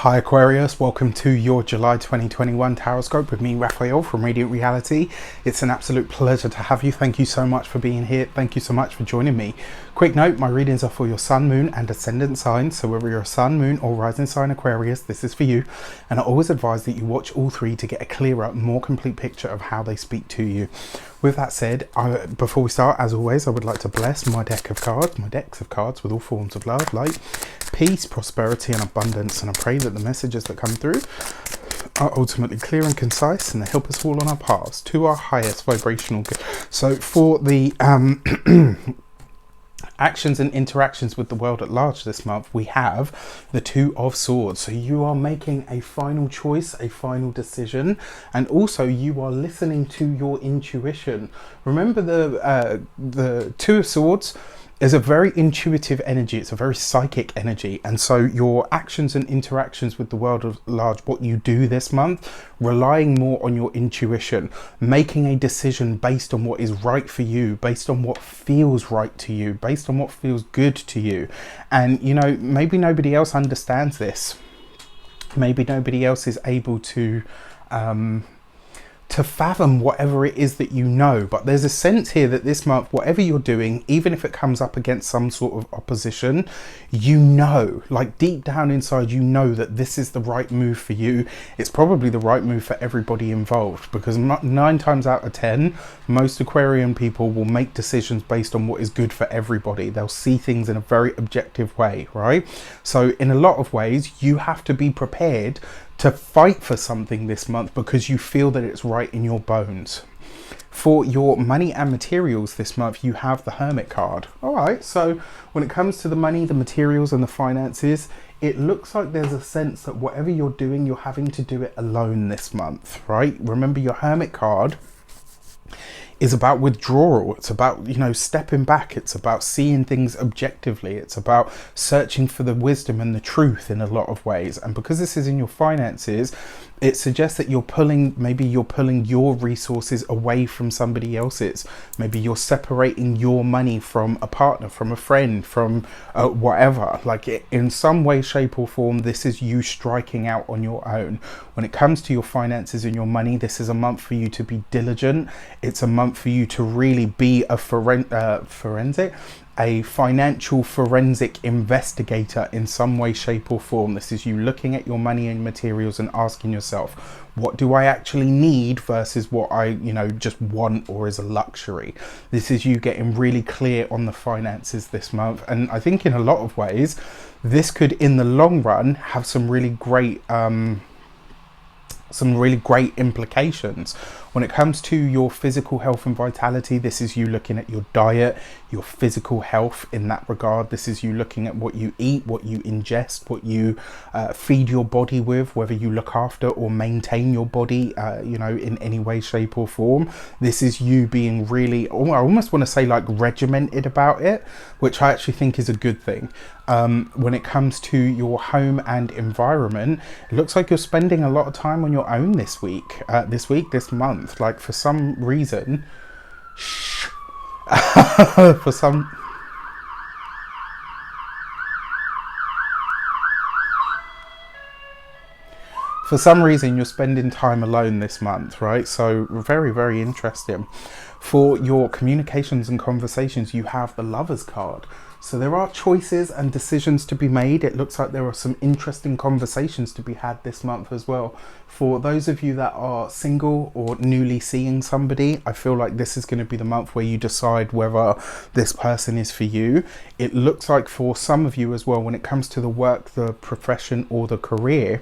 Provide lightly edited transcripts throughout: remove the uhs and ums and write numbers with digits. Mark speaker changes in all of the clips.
Speaker 1: Hi Aquarius, welcome to your July 2021 Taroscope with me, Raphael from Reydiant Reality. It's an absolute pleasure to have you. Thank you so much for being here. Thank you so much for joining me. Quick note, my readings are for your sun, moon and ascendant signs. So whether you're a sun, moon or rising sign Aquarius, this is for you. And I always advise that you watch all three to get a clearer, more complete picture of how they speak to you. With that said, before we start, as always, I would like to bless my decks of cards with all forms of love, light, peace, prosperity and abundance. And I pray that the messages that come through are ultimately clear and concise and they help us all on our paths to our highest vibrational good. So for the actions and interactions with the world at large this month, we have the Two of Swords. So you are making a final choice, a final decision, and also you are listening to your intuition. Remember, the Two of Swords is a very intuitive energy. It's a very psychic energy. And so your actions and interactions with the world at large, what you do this month, relying more on your intuition, making a decision based on what is right for you, based on what feels right to you, based on what feels good to you. And, you know, maybe nobody else understands this. Maybe nobody else is able to fathom whatever it is that you know, but there's a sense here that this month, whatever you're doing, even if it comes up against some sort of opposition, you know, like deep down inside, you know that this is the right move for you. It's probably the right move for everybody involved, because 9 times out of 10, most Aquarian people will make decisions based on what is good for everybody. They'll see things in a very objective way, right? So in a lot of ways, you have to be prepared to fight for something this month because you feel that it's right in your bones. For your money and materials this month, you have the Hermit card. All right, so when it comes to the money, the materials and the finances, it looks like there's a sense that whatever you're doing, you're having to do it alone this month, right? Remember, your Hermit card is about withdrawal. It's about, you know, stepping back. It's about seeing things objectively. It's about searching for the wisdom and the truth in a lot of ways. And because this is in your finances, it suggests that maybe you're pulling your resources away from somebody else's. Maybe you're separating your money from a partner, from a friend, from whatever. Like in some way, shape or form, this is you striking out on your own. When it comes to your finances and your money, this is a month for you to be diligent. It's a month for you to really be a financial forensic investigator in some way, shape or form. This is you looking at your money and materials and asking yourself, what do I actually need versus what I, you know, just want or is a luxury. This is you getting really clear on the finances this month. And I think in a lot of ways, this could in the long run have some really great implications. When it comes to your physical health and vitality, this is you looking at your diet, your physical health in that regard. This is you looking at what you eat, what you ingest, what you feed your body with, whether you look after or maintain your body, you know, in any way, shape or form. This is you being really, I almost want to say like regimented about it, which I actually think is a good thing. When it comes to your home and environment, it looks like you're spending a lot of time on your own this month. Like for some reason, for some reason you're spending time alone this month, right? So very, very interesting. For your communications and conversations, you have the Lovers card. So there are choices and decisions to be made. It looks like there are some interesting conversations to be had this month as well. For those of you that are single or newly seeing somebody, I feel like this is going to be the month where you decide whether this person is for you. It looks like for some of you as well, when it comes to the work, the profession or the career,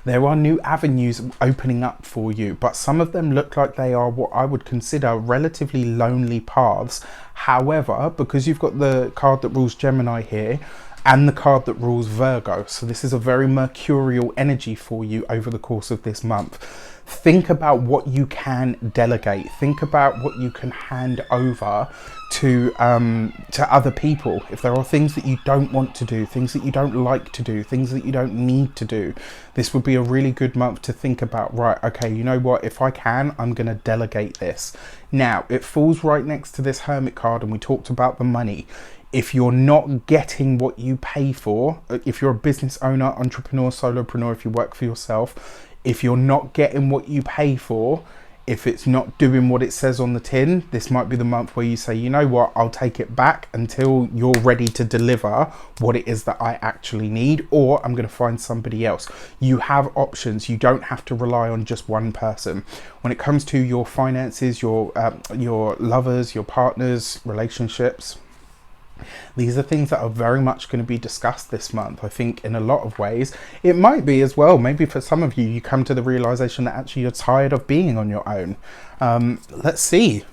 Speaker 1: there are new avenues opening up for you, but some of them look like they are what I would consider relatively lonely paths. However, because you've got the card that rules Gemini here and the card that rules Virgo, so this is a very mercurial energy for you over the course of this month. Think about what you can delegate. Think about what you can hand over to other people. If there are things that you don't want to do, things that you don't like to do, things that you don't need to do, this would be a really good month to think about, right, okay, you know what, if I can, I'm going to delegate this. Now, it falls right next to this Hermit card, and we talked about the money. if you're not getting what you pay for, if you're a business owner, entrepreneur, solopreneur, if you work for yourself, if you're not getting what you pay for, if it's not doing what it says on the tin, this might be the month where you say, you know what, I'll take it back until you're ready to deliver what it is that I actually need, or I'm going to find somebody else. You have options. You don't have to rely on just one person. When it comes to your finances, your lovers, your partners, relationships, these are things that are very much going to be discussed this month. I think in a lot of ways, it might be as well, maybe for some of you, you come to the realization that actually you're tired of being on your own. Let's see.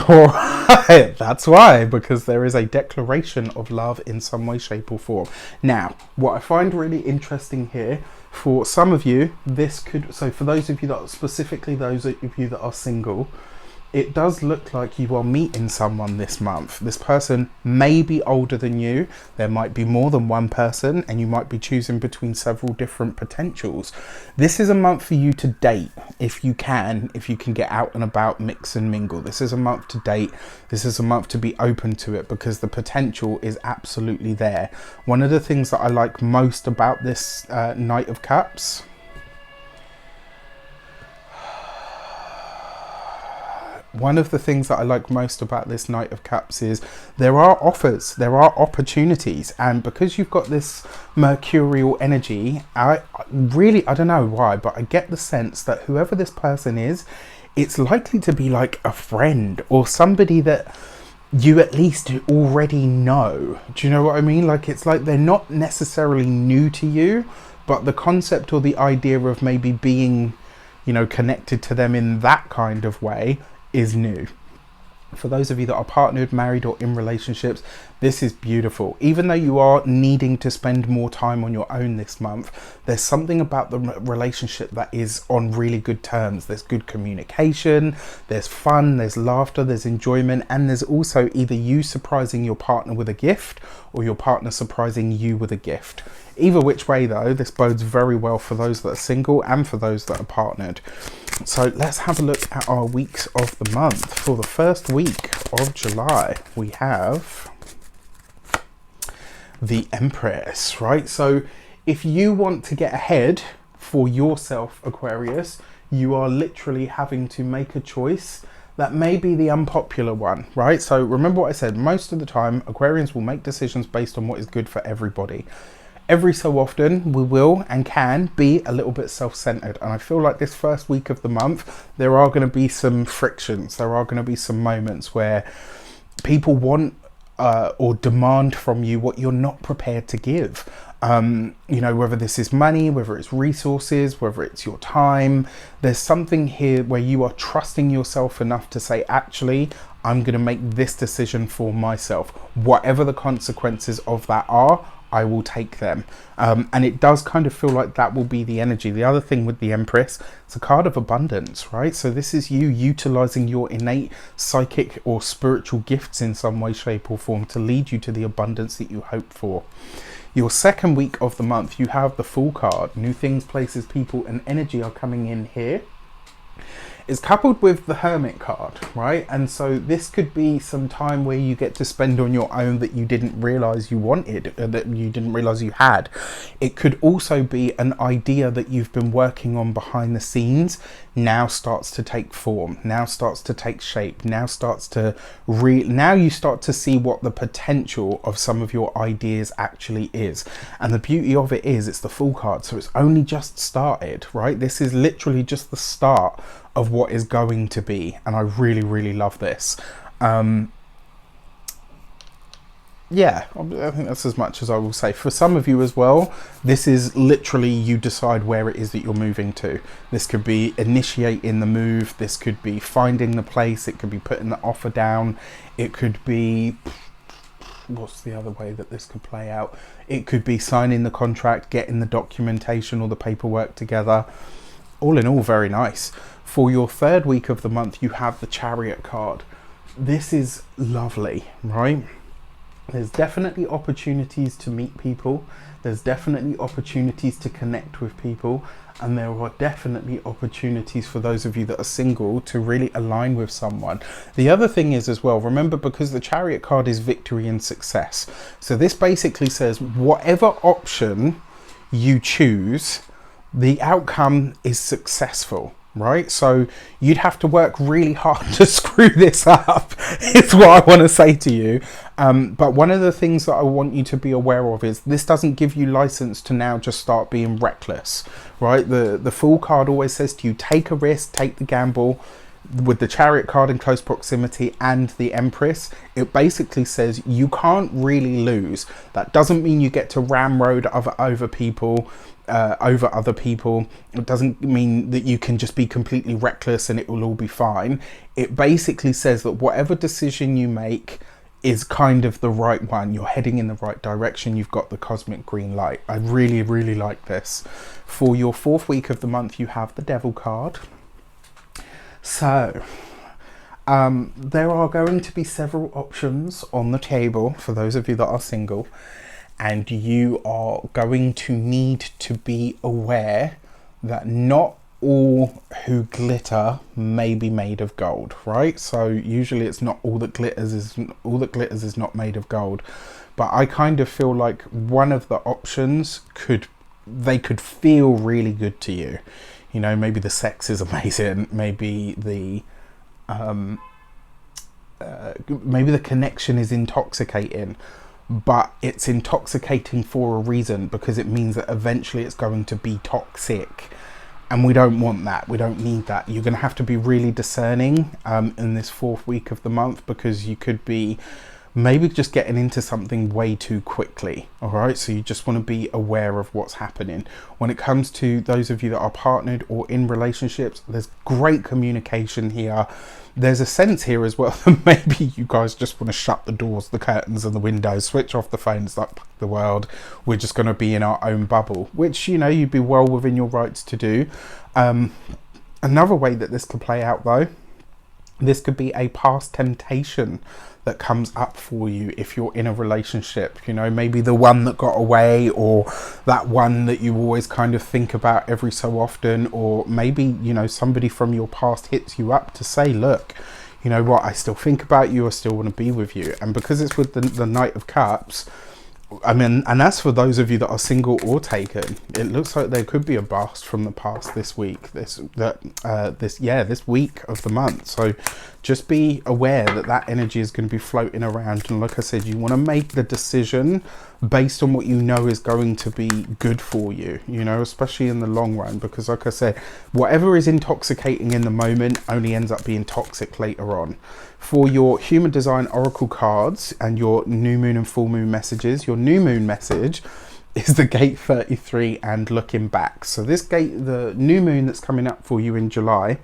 Speaker 1: All right, that's why, because there is a declaration of love in some way, shape or form. Now, what I find really interesting here, for some of you, this could, so for those of you that, specifically those of you that are single, it does look like you are meeting someone this month. This person may be older than you. There might be more than one person, and you might be choosing between several different potentials. This is a month for you to date, if you can get out and about, mix and mingle. This is a month to date. This is a month to be open to it, because the potential is absolutely there. One of the things that I like most about this Knight of Cups, one of the things that I like most about this Knight of Cups is there are offers, there are opportunities, and because you've got this mercurial energy, I don't know why, but I get the sense that whoever this person is, it's likely to be like a friend or somebody that you at least already know. Do you know what I mean? Like, it's like they're not necessarily new to you, but the concept or the idea of maybe being, you know, connected to them in that kind of way is new. For those of you that are partnered, married or in relationships, this is beautiful. Even though you are needing to spend more time on your own this month, there's something about the relationship that is on really good terms. There's good communication, there's fun, there's laughter, there's enjoyment, and there's also either you surprising your partner with a gift or your partner surprising you with a gift. Either which way though, this bodes very well for those that are single and for those that are partnered. So let's have a look at our weeks of the month. For the first week of July, we have the Empress, right? So if you want to get ahead for yourself, Aquarius, you are literally having to make a choice that may be the unpopular one, right? So remember what I said, most of the time Aquarians will make decisions based on what is good for everybody. Every so often we will and can be a little bit self-centered, and I feel like this first week of the month there are going to be some frictions. There are going to be some moments where people want or demand from you what you're not prepared to give. You know, whether this is money, whether it's resources, whether it's your time, there's something here where you are trusting yourself enough to say, actually, I'm going to make this decision for myself. Whatever the consequences of that are, I will take them. And it does kind of feel like that will be the energy. The other thing with the Empress, it's a card of abundance, right? So this is you utilizing your innate psychic or spiritual gifts in some way, shape or form to lead you to the abundance that you hope for. Your second week of the month, you have the Fool card. New things, places, people and energy are coming in here. It's coupled with the Hermit card, right? And so this could be some time where you get to spend on your own that you didn't realize you wanted, that you didn't realize you had. It could also be an idea that you've been working on behind the scenes now starts to take form, now starts to take shape, now starts to now you start to see what the potential of some of your ideas actually is. And the beauty of it is it's the Fool card, so it's only just started, right? This is literally just the start of what is going to be, and I really love this. Yeah, I think that's as much as I will say. For some of you as well, this is literally you decide where it is that you're moving to. This could be initiating the move, this could be finding the place, it could be putting the offer down, it could be, what's the other way that this could play out? It could be signing the contract, getting the documentation or the paperwork together. All in all, very nice. For your third week of the month, you have the Chariot card. This is lovely, right? There's definitely opportunities to meet people. There's definitely opportunities to connect with people, and there are definitely opportunities for those of you that are single to really align with someone. The other thing is as well, remember, because the Chariot card is victory and success. So this basically says whatever option you choose, the outcome is successful, right? So you'd have to work really hard to screw this up, is what I want to say to you. But one of the things that I want you to be aware of is this doesn't give you license to now just start being reckless, right? The Fool card always says to you, take a risk, take the gamble. With the Chariot card in close proximity and the Empress, it basically says you can't really lose. That doesn't mean you get to ramrod over people, over other people. It doesn't mean that you can just be completely reckless and it will all be fine. It basically says that whatever decision you make is kind of the right one. You're heading in the right direction. You've got the cosmic green light. I really, really like this. For your 4th week of the month, you have the Devil card. So, there are going to be several options on the table for those of you that are single, and you are going to need to be aware that not all who glitter may be made of gold, right? So usually it's not all that glitters is not made of gold, but I kind of feel like one of the options could feel really good to you. You know, maybe the sex is amazing, maybe the connection is intoxicating, but it's intoxicating for a reason, because it means that eventually it's going to be toxic, and we don't want that. We don't need that. You're going to have to be really discerning in this 4th week of the month, because you could be maybe just getting into something way too quickly. All right, so you just want to be aware of what's happening. When it comes to those of you that are partnered or in relationships, there's great communication here. There's a sense here as well that maybe you guys just want to shut the doors, the curtains and the windows, switch off the phones, like fuck the world. We're just going to be in our own bubble, which, you know, you'd be well within your rights to do. Another way that this could play out though, this could be a past temptation that comes up for you if you're in a relationship. You know, maybe the one that got away, or that one that you always kind of think about every so often, or maybe, you know, somebody from your past hits you up to say, look, you know what, I still think about you, I still want to be with you. And because it's with the Knight of Cups, I mean, and as for those of you that are single or taken, it looks like there could be a blast from the past this week, this week of the month. So just be aware that that energy is going to be floating around. And like I said, you want to make the decision based on what you know is going to be good for you, you know, especially in the long run, because like I said, whatever is intoxicating in the moment only ends up being toxic later on. For your Human Design Oracle cards and your new moon and full moon messages, your new moon message is the Gate 33 and looking back. So this gate, the new moon that's coming up for you in July,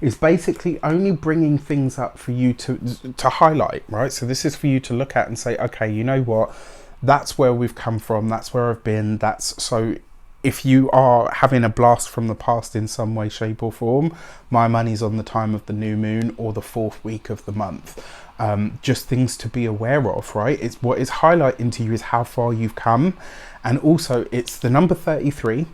Speaker 1: is basically only bringing things up for you to highlight, right? So this is for you to look at and say, okay, you know what, that's where we've come from, that's where I've been. That's so if you are having a blast from the past in some way, shape or form, my money's on the time of the new moon or the 4th week of the month. Just things to be aware of, right? It's what is highlighting to you is how far you've come. And also it's the number 33.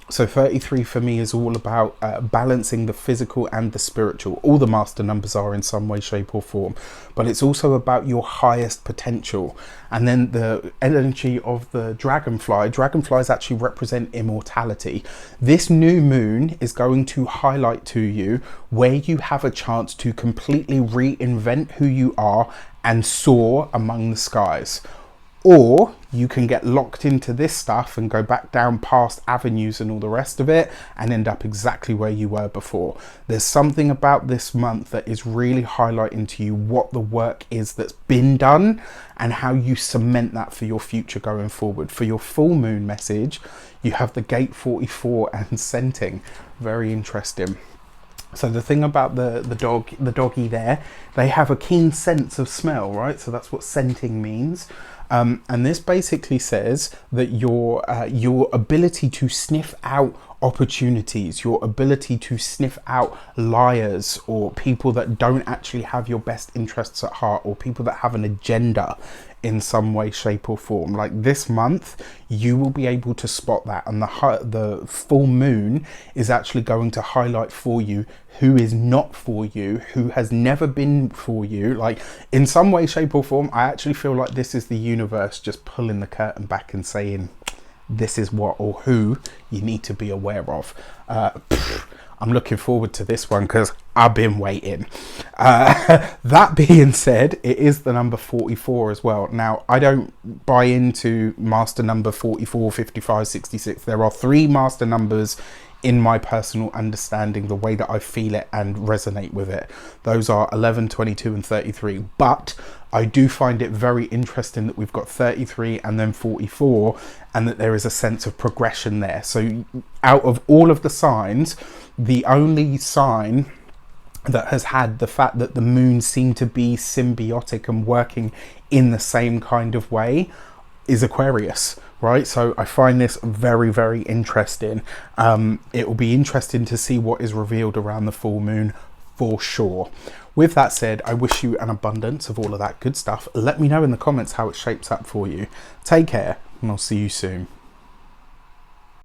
Speaker 1: So 33 for me is all about balancing the physical and the spiritual. All the master numbers are in some way, shape or form, but it's also about your highest potential. And then the energy of the dragonfly. Dragonflies actually represent immortality. This new moon is going to highlight to you where you have a chance to completely reinvent who you are and soar among the skies. Or you can get locked into this stuff and go back down past avenues and all the rest of it and end up exactly where you were before. There's something about this month that is really highlighting to you what the work is that's been done and how you cement that for your future going forward. For your full moon message, you have the Gate 44 and scenting. Very interesting. So the thing about the doggy there, they have a keen sense of smell, right? So that's what scenting means. And this basically says that your ability to sniff out opportunities, your ability to sniff out liars or people that don't actually have your best interests at heart, or people that have an agenda, in some way, shape or form. Like this month, you will be able to spot that, and the full moon is actually going to highlight for you who is not for you, who has never been for you. Like in some way, shape or form, I actually feel like this is the universe just pulling the curtain back and saying, this is what or who you need to be aware of. I'm looking forward to this one because I've been waiting. That being said, it is the number 44 as well. Now, I don't buy into master number 44, 55, 66. There are 3 master numbers in my personal understanding, the way that I feel it and resonate with it. Those are 11, 22 and 33. But I do find it very interesting that we've got 33 and then 44, and that there is a sense of progression there. So out of all of the signs, the only sign that has had the fact that the moon seemed to be symbiotic and working in the same kind of way is Aquarius, right? So I find this very, very interesting. It will be interesting to see what is revealed around the full moon for sure. With that said, I wish you an abundance of all of that good stuff. Let me know in the comments how it shapes up for you. Take care, and I'll see you soon.